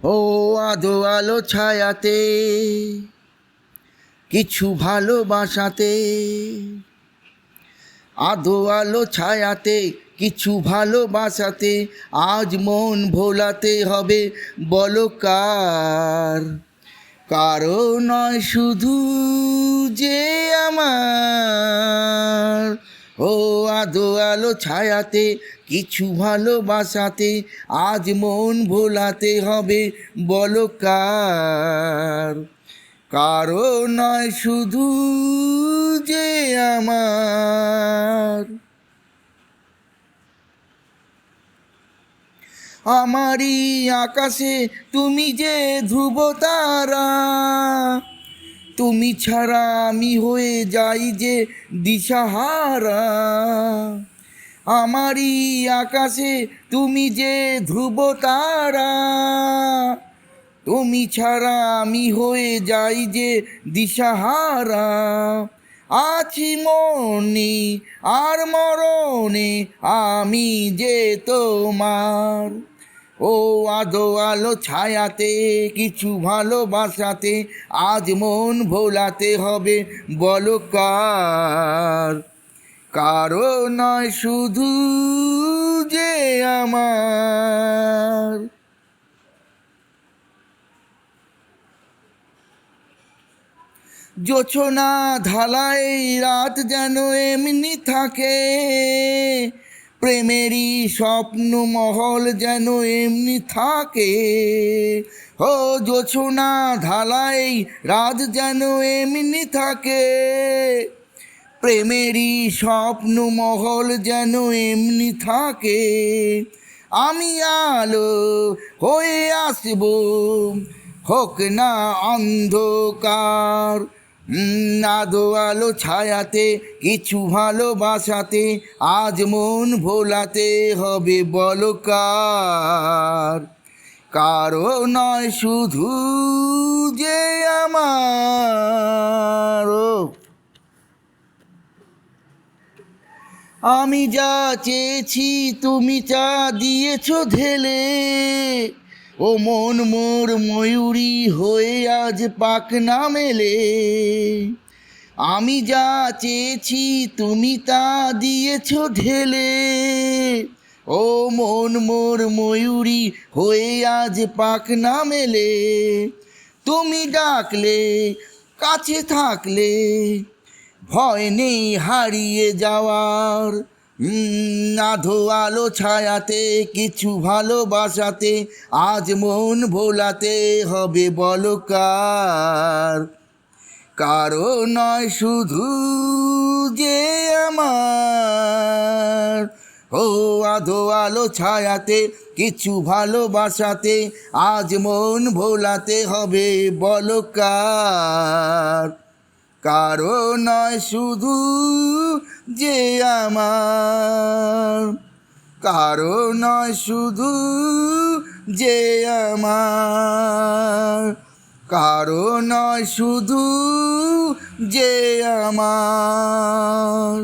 ও আধো আলো ছায়াতে কিছু ভালোবাসাতে, আধো আলো ছায়াতে কিছু ভালোবাসাতে, আজ মন ভোলাতে হবে বলো কার। কারো নয় শুধু যে আমার, ও আধো আলো ছায়াতে কিছু ভালোবাসাতে, আজ মন ভোলাতে হবে বলো কার। কারো নয় শুধু যে আমার। আমারই আকাশে তুমি যে ধ্রুব তারা, তুমি ছাড়া আমি হয়ে যাই যে দিশাহারা। আমারই আকাশে তুমি যে ধ্রুব তারা, তুমি ছাড়া আমি হয়ে যাই যে দিশাহারা। আছি মনে আর মরণে আমি যে তোমার, ও আধো আলো ছায়াতে কিছু ভালোবাসাতে, আজ মন ভোলাতে হবে বলো কার। কারো নয় শুধু যে আমার। জোছনা ঢালাই রাত যেন এমনি থাকে, প্রেমেরই স্বপ্ন মহল যেন এমনি থাকে। ও জোছনা ঢালাই রাত যেন এমনি থাকে, প্রেমেরই স্বপ্ন মহল যেন এমনি থাকে। আমি আলো হয়ে আসব, হোক না অন্ধকার। আধো আলো ছায়াতে কিছু ভালোবাসাতে, আজ মন ভোলাতে হবে বলো কার। কারো নয় শুধু যে আমার। আমি যা চেয়েছি তুমি তা দিয়েছ ঢেলে, ও মন মোর ময়ূরী হয়ে আজ পাক না মেলে। আমি যা চেয়েছি তুমি তা দিয়েছ ঢেলে, ও মন মোর ময়ূরী হয়ে আজ পাক না মেলে। তুমি ডাকলে কাছে থাকলে ভয় নেই হারিয়ে যাওয়ার। আধো আলো ছায়াতে কিছু ভালোবাসাতে, আজ মন ভোলাতে হবে বলো কার। কারো নয় শুধু যে আমার, ও আধো আলো ছায়াতে কিছু ভালোবাসাতে, আজ মন ভোলাতে হবে বলো কার। কারো নয় শুধু যে আমার, কারো নয় শুধু যে আমার, কারো নয় শুধু যে আমার।